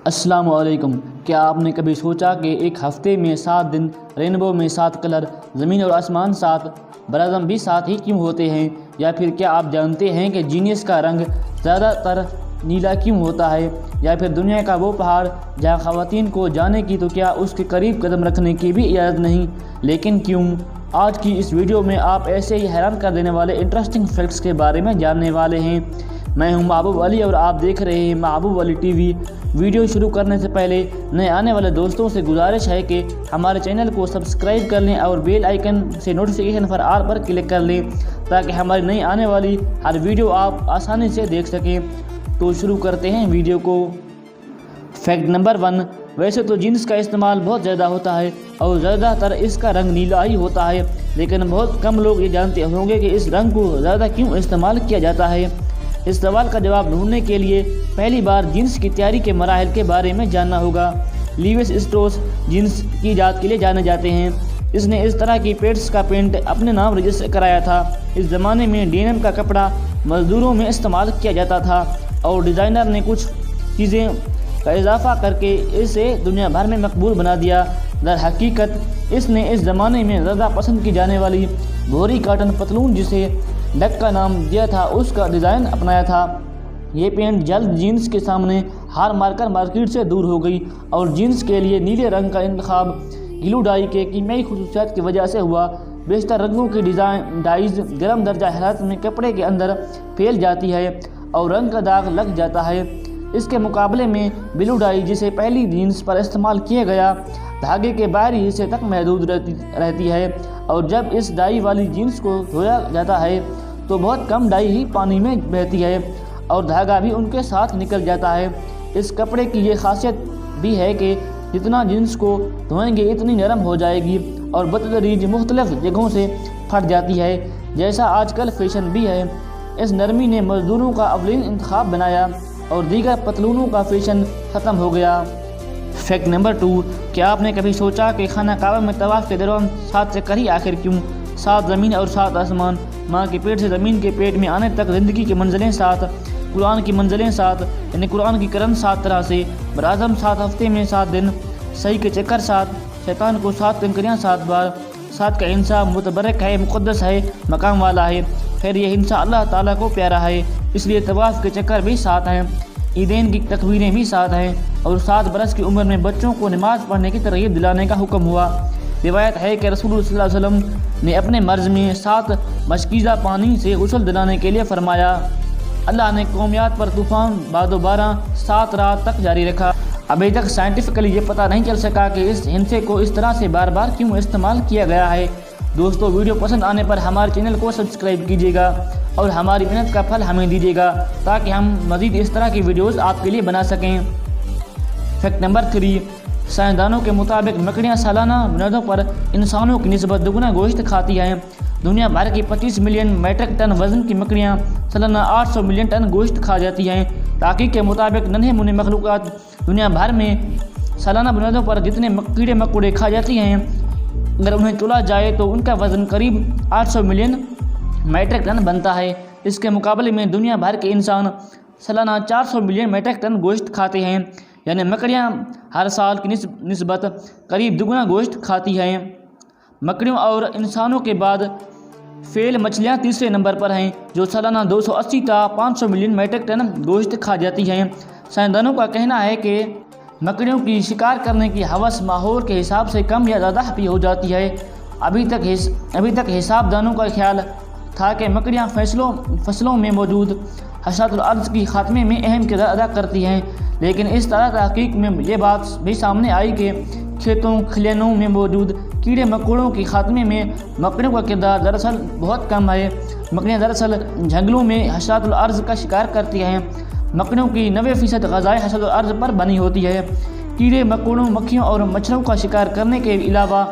السلام علیکم۔ کیا آپ نے کبھی سوچا کہ ایک ہفتے میں 7 دن، رینبو میں 7 کلر، زمین اور آسمان 7، براعظم بھی 7 ہی کیوں ہوتے ہیں؟ یا پھر کیا آپ جانتے ہیں کہ جینیس کا رنگ زیادہ تر نیلا کیوں ہوتا ہے؟ یا پھر دنیا کا وہ پہاڑ جہاں خواتین کو جانے کی تو کیا اس کے قریب قدم رکھنے کی بھی اجازت نہیں، لیکن کیوں؟ آج کی اس ویڈیو میں آپ ایسے ہی حیران کر دینے والے انٹرسٹنگ فیکٹس کے بارے میں جاننے والے ہیں۔ میں ہوں محبوب علی اور آپ دیکھ رہے ہیں محبوب علی ٹی وی۔ ویڈیو شروع کرنے سے پہلے نئے آنے والے دوستوں سے گزارش ہے کہ ہمارے چینل کو سبسکرائب کر لیں اور بیل آئیکن سے نوٹیفیکیشن پر آل پر کلک کر لیں تاکہ ہماری نئی آنے والی ہر ویڈیو آپ آسانی سے دیکھ سکیں۔ تو شروع کرتے ہیں ویڈیو کو۔ فیکٹ نمبر 1، ویسے تو جینس کا استعمال بہت زیادہ ہوتا ہے اور زیادہ تر اس کا رنگ نیلا ہی ہوتا ہے، لیکن بہت کم لوگ یہ جانتے ہوں گے کہ اس رنگ کو زیادہ کیوں استعمال کیا جاتا ہے۔ اس سوال کا جواب ڈھونڈنے کے لیے پہلی بار جینس کی تیاری کے مراحل کے بارے میں جاننا ہوگا۔ لیوس اسٹروس جینس کی ایجاد کے لیے جانے جاتے ہیں۔ اس نے اس طرح کی پیٹس کا پینٹ اپنے نام رجسٹر کرایا تھا۔ اس زمانے میں ڈینم کا کپڑا مزدوروں میں استعمال کیا جاتا تھا اور ڈیزائنر نے کچھ چیزیں کا اضافہ کر کے اسے دنیا بھر میں مقبول بنا دیا۔ در حقیقت اس نے اس زمانے میں زیادہ پسند کی جانے والی بھوری کاٹن پتلون جسے ڈک کا نام دیا تھا اس کا ڈیزائن اپنایا تھا۔ یہ پینٹ جلد جینس کے سامنے ہار مار کر مارکیٹ سے دور ہو گئی اور جینس کے لیے نیلے رنگ کا انتخاب گلو ڈائی کے کیمیائی خصوصیات کی وجہ سے ہوا۔ بیشتر رنگوں کی ڈائز گرم درجہ حرارت میں کپڑے کے اندر پھیل جاتی ہے اور رنگ کا داغ لگ جاتا ہے۔ اس کے مقابلے میں بلو ڈائی جسے پہلی جینس پر استعمال کیا گیا دھاگے کے باہری حصے تک محدود رہتی ہے اور جب اس ڈائی والی جینس کو دھویا جاتا ہے تو بہت کم ڈائی ہی پانی میں بہتی ہے اور دھاگا بھی ان کے ساتھ نکل جاتا ہے۔ اس کپڑے کی یہ خاصیت بھی ہے کہ جتنا جینس کو دھوئیں گے اتنی نرم ہو جائے گی اور بتدریج مختلف جگہوں سے پھٹ جاتی ہے، جیسا آج کل فیشن بھی ہے۔ اس نرمی نے مزدوروں کا اولین انتخاب بنایا اور دیگر پتلونوں کا فیشن ختم ہو گیا۔ فیکٹ نمبر 2، کیا آپ نے کبھی سوچا کہ خانہ کعبہ میں طواف کے دوران 7 چکر ہی آخر کیوں؟ 7 زمین اور 7 آسمان، ماں کے پیٹ سے زمین کے پیٹ میں آنے تک زندگی کی منزلیں 7، قرآن کی منزلیں 7، یعنی قرآن کی کرن 7 طرح سے، براعظم 7 ہفتے میں 7 دن، صحیح کے چکر 7، شیطان کو 7 کنکریاں 7 بار، 7 کا ہنسا متبرک ہے، مقدس ہے، مقام والا ہے، پھر یہ ہنسا اللہ تعالیٰ کو پیارا ہے، اس لیے طواف کے چکر بھی 7 ہیں۔ عیدین کی تکبیریں بھی 7 ہیں اور 7 برس کی عمر میں بچوں کو نماز پڑھنے کی ترغیب دلانے کا حکم ہوا۔ روایت ہے کہ رسول اللہ صلی اللہ علیہ وسلم نے اپنے مرض میں 7 مشکیزہ پانی سے غسل دلانے کے لیے فرمایا۔ اللہ نے قومیات پر طوفان باد و باران 7 رات تک جاری رکھا۔ ابھی تک سائنٹیفکلی یہ پتہ نہیں چل سکا کہ اس ہنسے کو اس طرح سے بار بار کیوں استعمال کیا گیا ہے۔ دوستو، ویڈیو پسند آنے پر ہمارے چینل کو سبسکرائب کیجیے گا اور ہماری محنت کا پھل ہمیں دیجیے گا تاکہ ہم مزید اس طرح کی ویڈیوز آپ کے لیے بنا سکیں۔ فیکٹ نمبر 3، سائنسدانوں کے مطابق مکڑیاں سالانہ بنیادوں پر انسانوں کی نسبت دگنا گوشت کھاتی ہیں۔ دنیا بھر کی 25 ملین میٹرک ٹن وزن کی مکڑیاں سالانہ 800 ملین ٹن گوشت کھا جاتی ہیں۔ تحقیق کے مطابق ننھے منھے مخلوقات دنیا بھر میں سالانہ بنیادوں پر جتنے کیڑے مکوڑے کھا جاتی ہیں، اگر انہیں تولا جائے تو ان کا وزن قریب 800 ملین میٹرک ٹن بنتا ہے۔ اس کے مقابلے میں دنیا بھر کے انسان سالانہ 400 ملین میٹرک ٹن گوشت کھاتے ہیں، یعنی مکڑیاں ہر سال کی نسبت قریب دگنا گوشت کھاتی ہیں۔ مکڑیوں اور انسانوں کے بعد فیل مچھلیاں تیسرے نمبر پر ہیں جو سالانہ 280 تا 500 ملین میٹرک ٹن گوشت کھا جاتی ہیں۔ سائنسدانوں کا کہنا ہے کہ مکڑیوں کی شکار کرنے کی ہوس ماحول کے حساب سے کم یا زیادہ بھی ہو جاتی ہے۔ ابھی تک حساب دانوں کا خیال تھا کہ مکڑیاں فصلوں میں موجود حشرات الارض کی خاتمے میں اہم کردار ادا کرتی ہیں، لیکن اس طرح تحقیق میں یہ بات بھی سامنے آئی کہ کھیتوں کھلیانوں میں موجود کیڑے مکوڑوں کی خاتمے میں مکڑیوں کا کردار دراصل بہت کم ہے۔ مکڑیاں دراصل جنگلوں میں حشرات الارض کا شکار کرتی ہیں۔ مکڑیوں کی 90% غذائیں حشرات الارض پر بنی ہوتی ہے۔ کیڑے مکوڑوں، مکھیوں اور مچھروں کا شکار کرنے کے علاوہ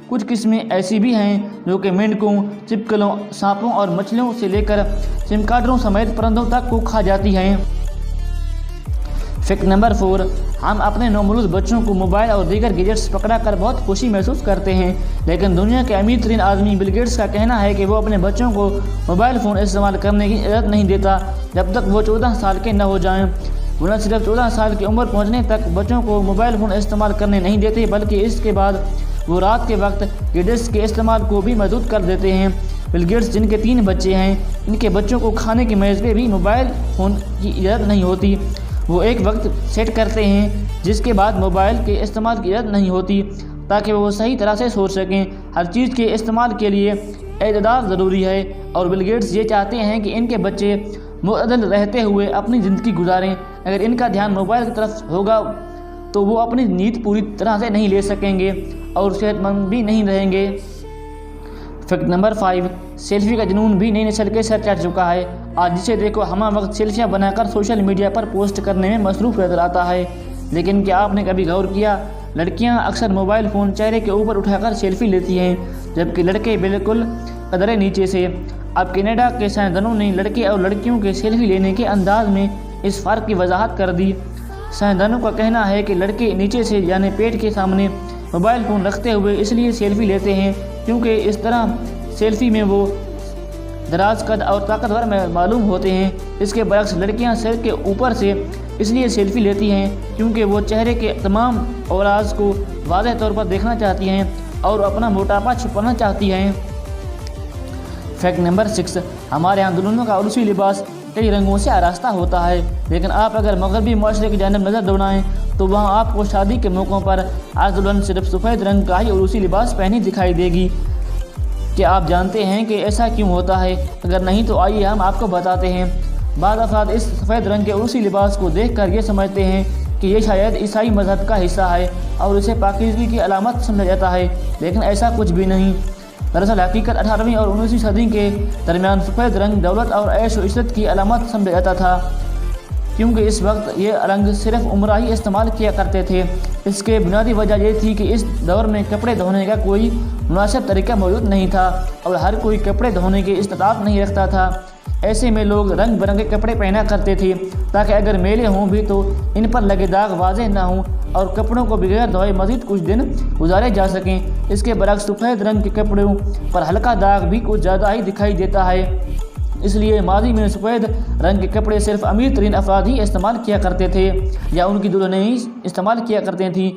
کچھ قسمیں ایسی بھی ہیں جو کہ مینڈکوں، چپکلوں، سانپوں اور مچھلیوں سے لے کر چمگاڈروں سمیت پرندوں تک کو کھا جاتی ہیں۔ فیکٹ نمبر 4، ہم اپنے نومولود بچوں کو موبائل اور دیگر گیجٹس پکڑا کر بہت خوشی محسوس کرتے ہیں، لیکن دنیا کے امیر ترین آدمی بل گیٹس کا کہنا ہے کہ وہ اپنے بچوں کو موبائل فون استعمال کرنے کی اجازت نہیں دیتا جب تک وہ 14 سال کے نہ ہو جائیں۔ وہ نہ صرف 14 سال کی عمر پہنچنے تک بچوں کو موبائل فون استعمال کرنے نہیں دیتے، بلکہ اس کے بعد وہ رات کے وقت گیڈجٹس کے استعمال کو بھی محدود کر دیتے ہیں۔ بل گیٹس، جن کے 3 بچے ہیں، ان کے بچوں کو کھانے کے میز پہ بھی موبائل فون کی اجازت نہیں ہوتی۔ وہ ایک وقت سیٹ کرتے ہیں جس کے بعد موبائل کے استعمال کی اجازت نہیں ہوتی، تاکہ وہ صحیح طرح سے سوچ سکیں۔ ہر چیز کے استعمال کے لیے اعتدال ضروری ہے، اور بل گیٹس یہ چاہتے ہیں کہ ان کے بچے معتدل رہتے ہوئے اپنی زندگی گزاریں۔ اگر ان کا دھیان موبائل کی طرف ہوگا تو وہ اپنی نیند پوری طرح سے نہیں لے سکیں گے اور صحت مند بھی نہیں رہیں گے۔ فیکٹ نمبر 5، سیلفی کا جنون بھی نئی نسل کے سر چڑھ چکا ہے۔ آج جسے دیکھو ہمہ وقت سیلفیاں بنا کر سوشل میڈیا پر پوسٹ کرنے میں مصروف نظر آتا ہے، لیکن کیا آپ نے کبھی غور کیا؟ لڑکیاں اکثر موبائل فون چہرے کے اوپر اٹھا کر سیلفی لیتی ہیں، جبکہ لڑکے بالکل قدرے نیچے سے۔ اب کینیڈا کے سائنسدانوں نے لڑکے اور لڑکیوں کے سیلفی لینے کے انداز میں اس فرق کی وضاحت کر دی۔ سائنسدانوں کا کہنا ہے کہ لڑکے نیچے سے یعنی پیٹ کے سامنے موبائل فون رکھتے ہوئے اس لیے سیلفی لیتے ہیں کیونکہ اس طرح سیلفی میں وہ دراز قد اور طاقتور معلوم ہوتے ہیں۔ اس کے برعکس لڑکیاں سر کے اوپر سے اس لیے سیلفی لیتی ہیں کیونکہ وہ چہرے کے تمام اوراز کو واضح طور پر دیکھنا چاہتی ہیں اور اپنا موٹاپا چھپانا چاہتی ہیں۔ فیکٹ نمبر 6، ہمارے یہاں دلہنوں کا عروسی لباس کئی رنگوں سے آراستہ ہوتا ہے، لیکن آپ اگر مغربی معاشرے کی جانب نظر دوڑائیں تو وہاں آپ کو شادی کے موقعوں پر آج دلہن صرف سفید رنگ کا ہی عروسی لباس پہنی دکھائی دے گی۔ کیا آپ جانتے ہیں کہ ایسا کیوں ہوتا ہے؟ اگر نہیں تو آئیے ہم آپ کو بتاتے ہیں۔ بعض افراد اس سفید رنگ کے عروسی لباس کو دیکھ کر یہ سمجھتے ہیں کہ یہ شاید عیسائی مذہب کا حصہ ہے اور اسے پاکیزگی کی علامت سمجھا جاتا ہے، لیکن ایسا کچھ بھی نہیں۔ دراصل حقیقت 18ویں اور 19ویں صدی کے درمیان سفید رنگ دولت اور عیش و عشرت کی علامت سمجھا جاتا تھا، کیونکہ اس وقت یہ رنگ صرف عمرہ ہی استعمال کیا کرتے تھے۔ اس کے بنیادی وجہ یہ تھی کہ اس دور میں کپڑے دھونے کا کوئی مناسب طریقہ موجود نہیں تھا اور ہر کوئی کپڑے دھونے کی استطاعت نہیں رکھتا تھا۔ ایسے میں لوگ رنگ برنگے کپڑے پہنا کرتے تھے تاکہ اگر میلے ہوں بھی تو ان پر لگے داغ واضح نہ ہوں اور کپڑوں کو بغیر دھوئے مزید کچھ دن گزارے جا سکیں۔ اس کے برعکس سفید رنگ کے کپڑوں پر ہلکا داغ بھی کچھ زیادہ ہی دکھائی دیتا ہے، اس لیے ماضی میں سفید رنگ کے کپڑے صرف امیر ترین افراد ہی استعمال کیا کرتے تھے یا ان کی دلہنیں ہی استعمال کیا کرتے تھیں۔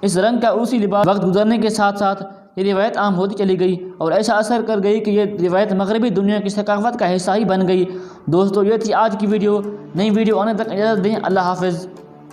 اس رنگ کا عروسی لباس وقت گزرنے کے ساتھ ساتھ یہ روایت عام ہوتی چلی گئی اور ایسا اثر کر گئی کہ یہ روایت مغربی دنیا کی ثقافت کا حصہ ہی بن گئی۔ دوستو، یہ تھی آج کی ویڈیو۔ نئی ویڈیو آنے تک اجازت دیں۔ اللہ حافظ۔